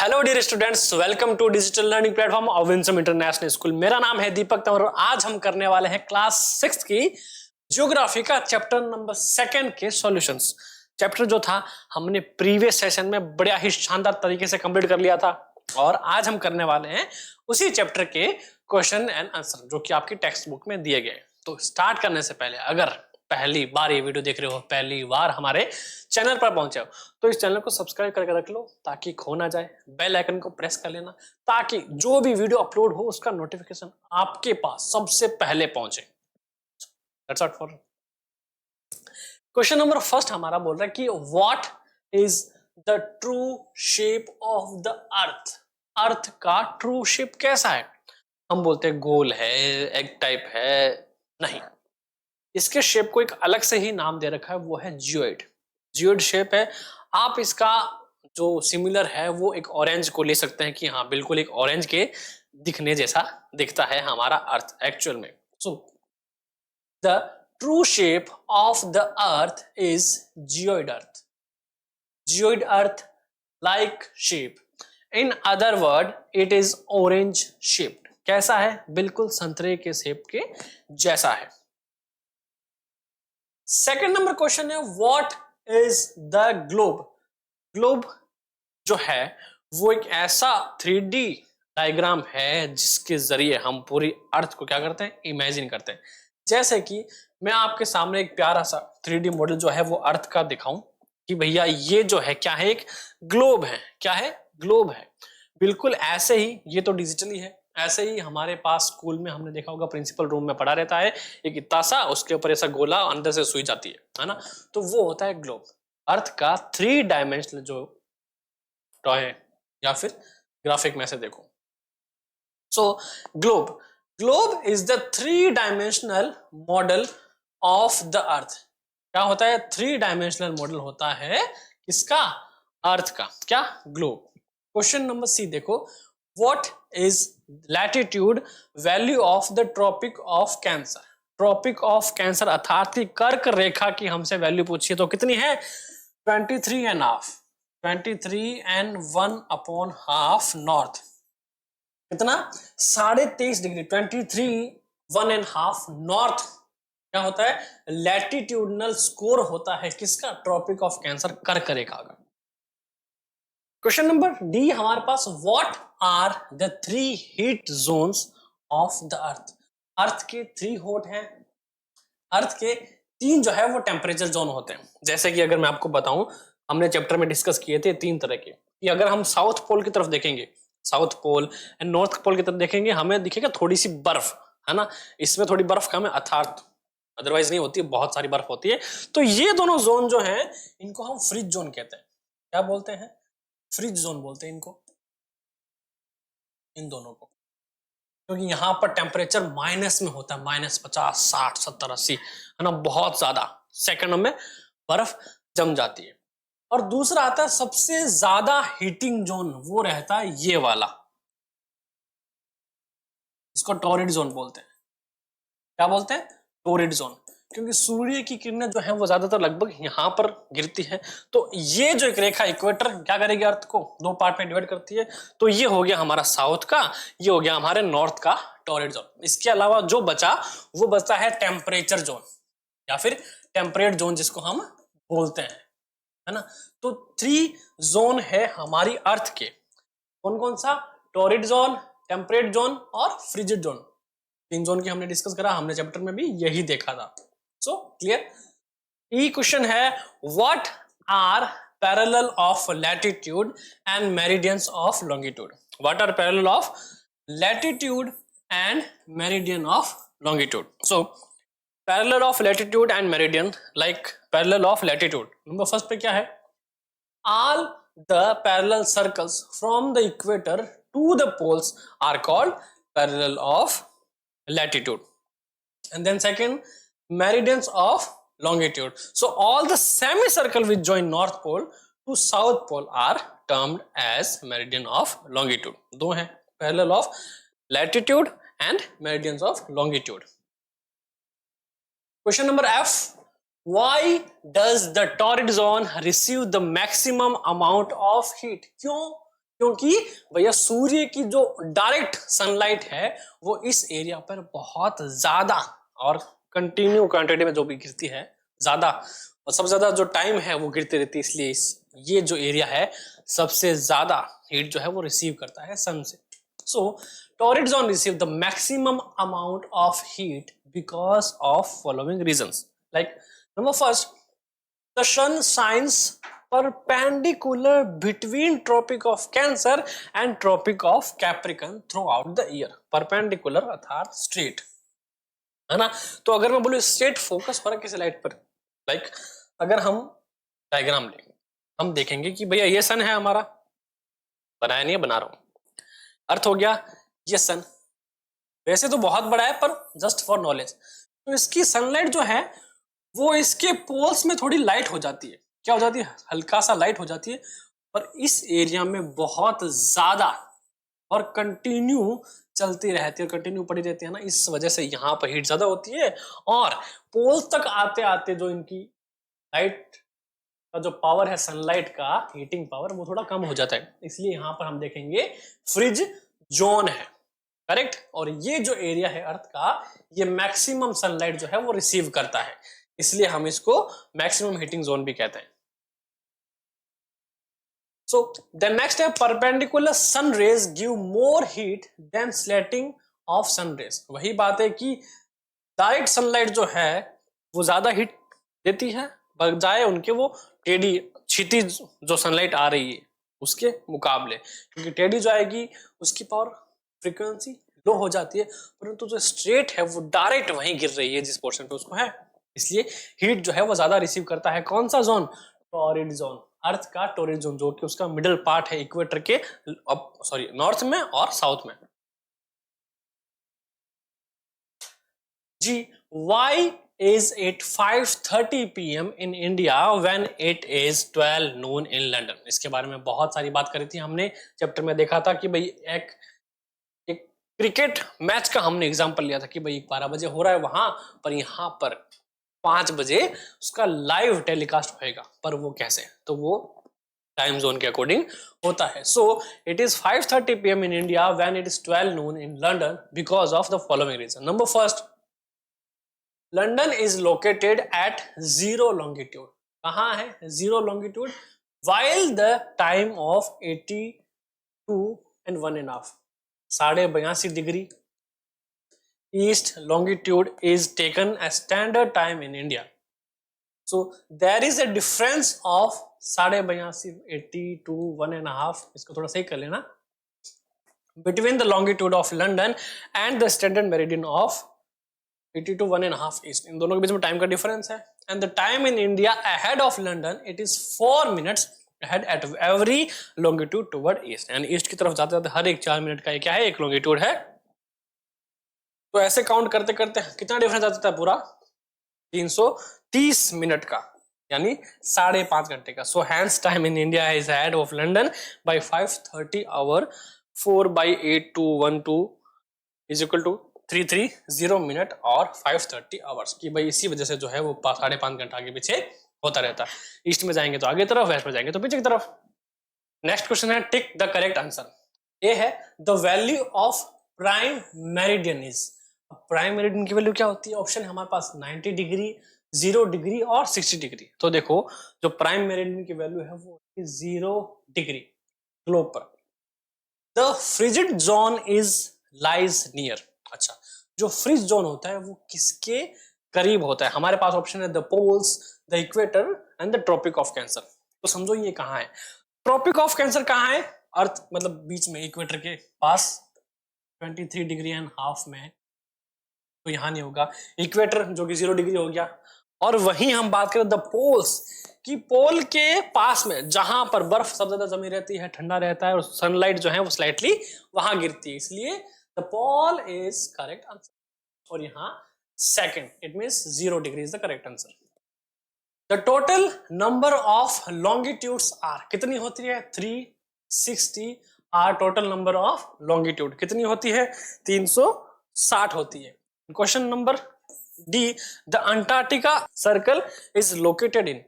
Hello dear students, welcome to digital learning platform of Winsome International School. मेरा नाम है दीपक तंवर और आज हम करने वाले हैं क्लास 6 की ज्योग्राफी का चैप्टर नंबर 2 के सॉल्यूशंस। चैप्टर जो था हमने प्रीवियस सेशन में बड़ा ही शानदार तरीके से कंप्लीट कर लिया था और आज हम करने वाले हैं उसी चैप्टर के क्वेश्चन एंड आंसर जो कि आपकी टेक्स्ट बुक में दिए गए। तो स्टार्ट करने से पहले अगर पहली बार ये वीडियो देख रहे हो, पहली बार हमारे चैनल पर पहुंचे हो, तो इस चैनल को सब्सक्राइब करके रख लो ताकि खो ना जाए। बेल आइकन को प्रेस कर लेना ताकि जो भी वीडियो अपलोड हो उसका नोटिफिकेशन आपके पास सबसे पहले पहुंचे। That's all for question number first. हमारा बोल रहा है कि what is the true shape of the earth. Earth का ट्रू शेप कैसा है? हम बोलते हैं गोल है, एग टाइप है, नहीं, इसके शेप को एक अलग से ही नाम दे रखा है, वो है जियोइड। जियोइड शेप है। आप इसका जो सिमिलर है वो एक ऑरेंज को ले सकते हैं कि हाँ बिल्कुल एक ऑरेंज के दिखने जैसा दिखता है हमारा अर्थ एक्चुअल में। So the true shape of the earth is geoid earth. Geoid earth like shape, in other word it is orange shaped. कैसा है? बिल्कुल संतरे के शेप के जैसा है। सेकंड नंबर क्वेश्चन है what is the globe. Globe जो है वो एक ऐसा 3D डायग्राम है जिसके जरिए हम पूरी अर्थ को क्या करते हैं, इमेजिन करते हैं। जैसे कि मैं आपके सामने एक प्यारा सा 3D मॉडल जो है वो अर्थ का दिखाऊं कि भैया ये जो है क्या है, एक ग्लोब है। क्या है? ग्लोब है। बिल्कुल ऐसे ही ये तो डिजिटली है, ऐसे ही हमारे पास स्कूल में हमने देखा होगा प्रिंसिपल रूम में पढ़ा रहता है एक इतना सा, उसके ऊपर ऐसा गोला अंदर से सुई जाती है ना, तो वो होता है ग्लोब। अर्थ का 3 डायमेंशनल जो टॉय है या फिर ग्राफिक में से देखो। So globe, globe is the 3 dimensional model of the earth. क्या होता है? 3 डायमेंशनल मॉडल होता है किसका? अर्थ का। क्या? ग्लोब। क्वेश्चन नंबर सी देखो, what is latitude value of the Tropic of Cancer. Tropic of Cancer अर्थात की कर्क रेखा की हमसे वैल्यू पूछिए तो कितनी है? 23.5, 23.1/2 नॉर्थ। कितना? 23.5 डिग्री, 23.1/2 नॉर्थ। क्या होता है? लैटिट्यूडनल स्कोर होता है किसका? ट्रॉपिक ऑफ कैंसर, कर्क रेखा का। क्वेश्चन नंबर डी हमारे पास, what are the 3 heat zones of the earth. Earth के 3 हॉट हैं। अर्थ के 3 जो है वो टेम्परेचर जोन होते हैं। जैसे कि अगर मैं आपको बताऊं, हमने चैप्टर में डिस्कस किए थे 3 तरह के कि अगर हम साउथ पोल की तरफ देखेंगे, south pole and north pole की तरफ देखेंगे, हमें दिखेगा थोड़ी सी बर्फ, है ना। इसमें थोड़ी बर्फ कम है अर्थात, अदरवाइज नहीं होती, बहुत सारी बर्फ होती है। तो ये दोनों जोन जो हैं इनको हम फ्रिज जोन कहते हैं। क्या बोलते हैं? फ्रिज जोन बोलते हैं इनको, इन दोनों को, क्योंकि यहां पर टेम्परेचर माइनस में होता है, -50, 60, 70, 80, है ना, बहुत ज्यादा सेकंड में बर्फ जम जाती है। और दूसरा आता है सबसे ज्यादा हीटिंग जोन, वो रहता है ये वाला, इसको टॉरिड जोन बोलते हैं। क्या बोलते हैं? टॉरिड जोन, क्योंकि सूर्य की किरणें जो है वो ज्यादातर लगभग यहां पर गिरती है। तो ये जो एक रेखा इक्वेटर क्या करेगी, अर्थ को 2 पार्ट में डिवाइड करती है। तो ये हो गया हमारा साउथ का, ये हो गया हमारे नॉर्थ का टॉरिड जोन। इसके अलावा जो बचा वो बचा है टेम्परेचर जोन या फिर टेम्परेट जोन जिसको हम बोलते हैं, है ना। तो 3 जोन है हमारी अर्थ के। कौन कौन सा? टॉरिड जोन, टेम्परेट जोन और फ्रिजिड जोन। 3 जोन की हमने डिस्कस करा, हमने चैप्टर में भी यही देखा था। So clear. ई क्वेश्चन है, what are parallel of latitude and meridians of longitude. What are parallel of latitude and meridian of longitude. So parallel of latitude and meridian, like parallel of latitude number first पे क्या है? all the parallel circles from the equator to the poles are called parallel of latitude. And then second, meridians of longitude. So all the semicircle which join north pole to south pole are termed as meridian of longitude. दो हैं, parallel of latitude and meridians of longitude. Question number F, why does the torrid zone receive the maximum amount of heat? क्यों क्योंकि भैया सूर्य की जो direct sunlight है वो इस एरिया पर बहुत ज्यादा और कंटिन्यू क्वांटिटी में जो भी गिरती है ज्यादा, और सबसे ज्यादा जो टाइम है वो गिरती रहती है, इसलिए ये जो एरिया है सबसे ज्यादा हीट जो है वो रिसीव करता है सन से। So torrid zone receive the maximum amount of heat because of following reasons. Like number first, the sun shines perpendicular between tropic of cancer and tropic of capricorn throughout the year। perpendicular अर्थात straight, है ना। तो अगर मैं बोलूं straight focus हो रहा है किसी लाइट पर, लाइक अगर हम डायग्राम लेंगे हम देखेंगे कि भैया ये सन है हमारा, बनाया नहीं है, बना रहा हूं। अर्थ हो गया ये सन, वैसे तो बहुत बड़ा है पर जस्ट फॉर नॉलेज। तो इसकी सनलाइट जो है वो इसके पोल्स में थोड़ी लाइट हो जाती है, क्या हो जाती है, हल्का सा लाइट हो जाती है, पर इस एरिया में बहुत ज्यादा और कंटिन्यू चलती रहती है, कंटिन्यू पड़ी रहती है ना, इस वजह से यहाँ पर हीट ज्यादा होती है और पोल्स तक आते आते जो इनकी लाइट का जो पावर है सनलाइट का हीटिंग पावर वो थोड़ा कम हो जाता है, इसलिए यहाँ पर हम देखेंगे फ्रिज जोन है, करेक्ट। और ये जो एरिया है अर्थ का ये मैक्सिमम सनलाइट जो है वो रिसीव करता है, इसलिए हम इसको मैक्सिमम हीटिंग जोन भी कहते हैं। सो द नेक्स्ट है perpendicular sun rays give more heat than slanting of sun rays. वही बात है कि डायरेक्ट सनलाइट जो है वो ज्यादा हीट देती है बजाय उनके वो टेढ़ी क्षितिज जो सनलाइट आ रही है उसके मुकाबले, क्योंकि टेढ़ी जो आएगी उसकी पावर फ्रीक्वेंसी लो हो जाती है, परंतु जो स्ट्रेट है वो डायरेक्ट वहीं गिर रही है जिस पोर्शन पे उसको है, इसलिए हीट जो है वो ज्यादा रिसीव करता है। कौन सा जोन, टॉरिड जोन, अर्थ का टॉरिड जोन, जो कि उसका मिडिल पार्ट है इक्वेटर के नॉर्थ में और साउथ में। जी, why is it 5:30 PM in India when it is 12 noon in London? इसके बारे में बहुत सारी बात करी थी हमने, चैप्टर में देखा था कि भाई एक क्रिकेट मैच का हमने एग्जांपल लिया था कि भाई 12 बजे हो रहा है वहां पर, यहाँ पर 5 बजे उसका लाइव टेलीकास्ट होएगा, पर वो कैसे, तो वो टाइम जोन के अकॉर्डिंग होता है। So it is 5:30 PM in India when it is 12 noon in London because of the following reason। Number first, London is located at 0 longitude। कहाँ है 0 longitude? While the time of 82 and 1.5 82.5 degree east longitude is taken as standard time in India। So there is a difference of 82.5 82 1.5, इसको थोड़ा सही कर लेना, between the longitude of London and the standard meridian of 82 1.5 east। इन दोनों के बीच में time का difference है। and the time in India ahead of London it is 4 minutes ahead at every longitude toward east। यानी ईस्ट की तरफ जाते जाते हर एक 4 मिनट का ये क्या है, एक लॉन्गिट्यूड है। तो ऐसे काउंट करते करते कितना डिफरेंस आ जाता है, पूरा 330 मिनट का, यानी 5.5 घंटे का। So hence time in India is ahead of London by 5:30 hour, 4/8 is equal to 330 minute और 5:30 आवर्स की भाई, इसी वजह से जो है वो 5.5 घंटा आगे पीछे होता रहता है। ईस्ट में जाएंगे तो आगे तरफ, वेस्ट में जाएंगे तो पीछे की तरफ। नेक्स्ट क्वेश्चन है टिक द करेक्ट आंसर। ए है the value of prime meridian is. Prime meridian की वैल्यू क्या होती है, ऑप्शन है हमारे पास 90 डिग्री, 0 डिग्री और 60 डिग्री। तो देखो जो प्राइम मेरिडियन की वैल्यू है वो 0 डिग्री ग्लोब पर। The frigid zone is lies near. अच्छा, जो फ्रिज जोन होता है वो किसके करीब होता है, हमारे पास ऑप्शन है the poles, the equator and the Tropic of Cancer. तो समझो ये कहाँ है, ट्रॉपिक ऑफ कैंसर कहाँ है, अर्थ मतलब बीच में इक्वेटर के पास 23 डिग्री एंड हाफ में, तो यहाँ नहीं होगा। इक्वेटर जो कि 0 डिग्री हो गया, और वहीं हम बात करें द पोल्स की, पोल के पास में जहां पर बर्फ सबसे ज्यादा जमी रहती है, ठंडा रहता है और सनलाइट जो है वो स्लाइटली वहां गिरती है, इसलिए the pole is correct answer. और यहाँ second, it means 0 degree is the correct answer. The total number of longitudes are, कितनी होती है, 360 are total number of longitude कितनी होती है, 360 होती है। Question number D, the Antarctica circle is located in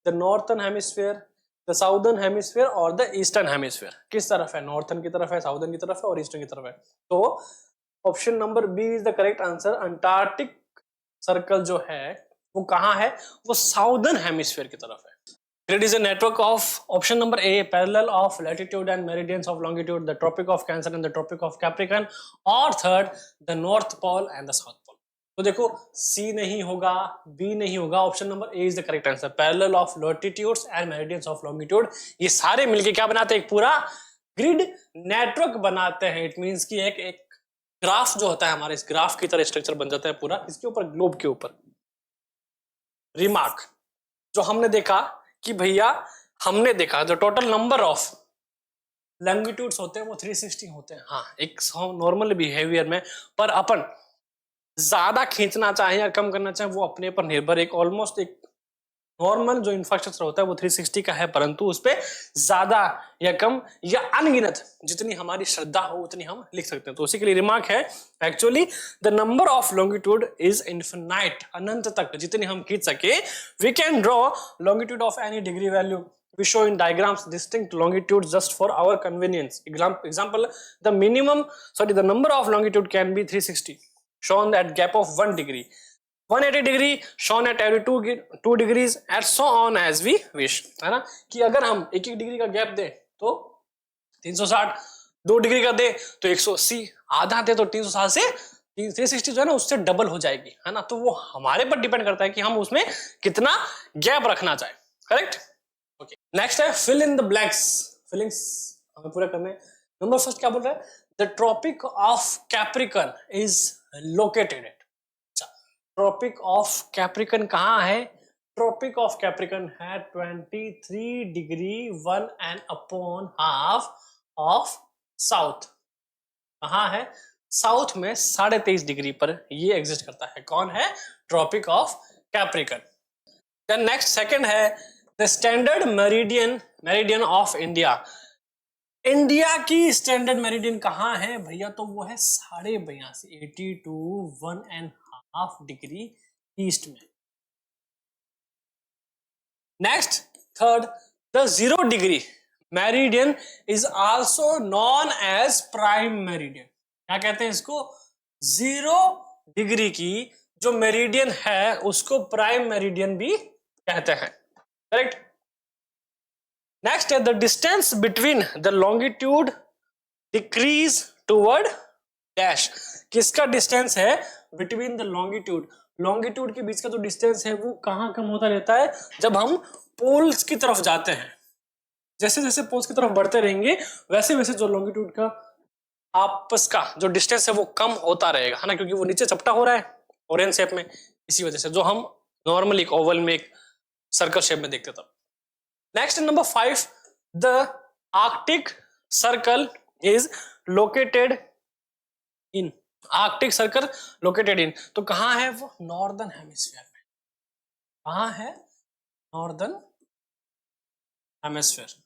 the northern hemisphere, the southern hemisphere और the eastern hemisphere, किस तरफ है, नॉर्थर्न की तरफ है, साउदर्न की तरफ है और ईस्टर्न की तरफ है। तो option number B is the correct answer. Antarctic circle जो है वो कहाँ है, वो साउदर्न हेमिस्फीयर की तरफ है। It is a network of option number A, parallel of latitude and meridians of longitude, the Tropic of Cancer and the Tropic of Capricorn, और third the North Pole and the South Pole। तो देखो C नहीं होगा, B नहीं होगा, option number A is the correct answer, parallel of latitudes and meridians of longitude। ये सारे मिलके क्या बनाते हैं, एक पूरा ग्रिड नेटवर्क बनाते हैं। इट मींस कि एक ग्राफ जो होता है हमारे, इस ग्राफ की तरह स्ट्रक्चर बन जाता है पूरा, इसके ऊपर ग्लोब के ऊपर। रिमार्क जो हमने देखा कि भैया हमने देखा जो टोटल नंबर ऑफ लॉन्गिट्यूड्स होते हैं वो 360 होते हैं। हाँ, एक नॉर्मल बिहेवियर में, पर अपन ज्यादा खींचना चाहे या कम करना चाहे वो अपने पर निर्भर। एक ऑलमोस्ट एक नॉर्मल जो इंफ्रास्ट्रक्चर होता है वो 360 का है, परंतु उस पर ज्यादा या कम या अनगिनत जितनी हमारी श्रद्धा हो उतनी हम लिख सकते हैं। तो उसी के लिए रिमार्क है actually the number of longitude is infinite, अनंत तक जितनी हम खींच सके। We can draw longitude of any degree value, we show in diagrams distinct longitudes just for our convenience. Example, the number of longitude can be 360 shown at gap of 1 degree, 180 degree shown at every 2 degrees and so on as we wish, है ना। कि अगर हम 1 degree का gap दे तो 360, 2 degree का दे तो 180, आधा दे तो 360 से 360 जो है ना उससे डबल हो जाएगी, है ना। तो वो हमारे पर डिपेंड करता है कि हम उसमें कितना गैप रखना चाहे। करेक्ट। ओके, नेक्स्ट है fill in the blanks. Fillings हमें पूरा करने। नंबर फर्स्ट क्या बोल रहा है, the Tropic of Capricorn is located at. अच्छा, ट्रॉपिक ऑफ कैप्रिकॉर्न कहाँ है, ट्रॉपिक ऑफ कैप्रिकॉर्न है 23 डिग्री 1.5 ऑफ साउथ। कहाँ है, साउथ में 23.5 डिग्री पर ये एग्जिस्ट करता है। कौन है, tropic of Capricorn. Then next second है the standard meridian of India. India की स्टैंडर्ड मेरिडियन कहाँ है भैया, तो वो है 82.5, 82 1.5 डिग्री ईस्ट में। Next third, the 0 degree meridian is also known as prime meridian. क्या कहते हैं इसको, 0 डिग्री की जो मेरिडियन है उसको प्राइम मेरिडियन भी कहते हैं। करेक्ट। नेक्स्ट है the distance between the longitude decrease toward dash. किसका डिस्टेंस है बिटवीन द लॉन्गिट्यूड, लॉन्गिट्यूड के बीच का जो डिस्टेंस है वो कहाँ कम होता रहता है, जब हम पोल्स की तरफ जाते हैं। जैसे जैसे पोल्स की तरफ बढ़ते रहेंगे वैसे वैसे जो लॉन्गिट्यूड का आपस का जो डिस्टेंस है वो कम होता रहेगा, है ना, क्योंकि वो नीचे चपटा हो रहा है ओरेंज शेप में, इसी वजह से जो हम नॉर्मली एक ओवल में एक सर्कल शेप में देखते तब। Next number 5, the Arctic circle is located in. Arctic circle located in, तो कहां है वो, नॉर्दर्न हेमिस्फीयर में। कहां है, नॉर्दर्न हेमिस्फीयर।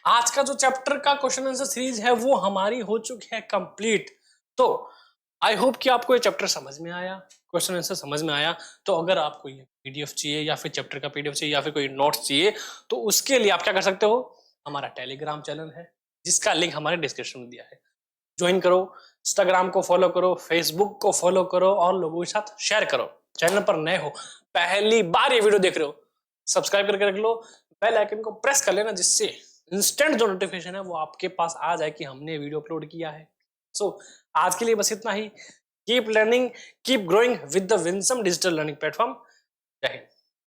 आज का जो चैप्टर का क्वेश्चन आंसर सीरीज है वो हमारी हो चुकी है कंप्लीट। तो आई होप कि आपको ये चैप्टर समझ में आया, क्वेश्चन आंसर समझ में आया। तो अगर आपको ये पीडीएफ चाहिए या फिर चैप्टर का पीडीएफ चाहिए या फिर कोई नोट्स चाहिए तो उसके लिए आप क्या कर सकते हो, हमारा टेलीग्राम चैनल है जिसका लिंक हमारे डिस्क्रिप्शन में दिया है, ज्वाइन करो, इंस्टाग्राम को फॉलो करो, फेसबुक को फॉलो करो और लोगों के साथ शेयर करो। चैनल पर नए हो, पहली बार ये वीडियो देख रहे हो, सब्सक्राइब करके रख लो, बेल आइकन को प्रेस कर लेना जिससे इंस्टेंट जो नोटिफिकेशन है वो आपके पास आ जाए कि हमने वीडियो अपलोड किया है। सो आज के लिए बस इतना ही। Keep learning, keep growing with the Winsome digital learning platform. जय हिंद।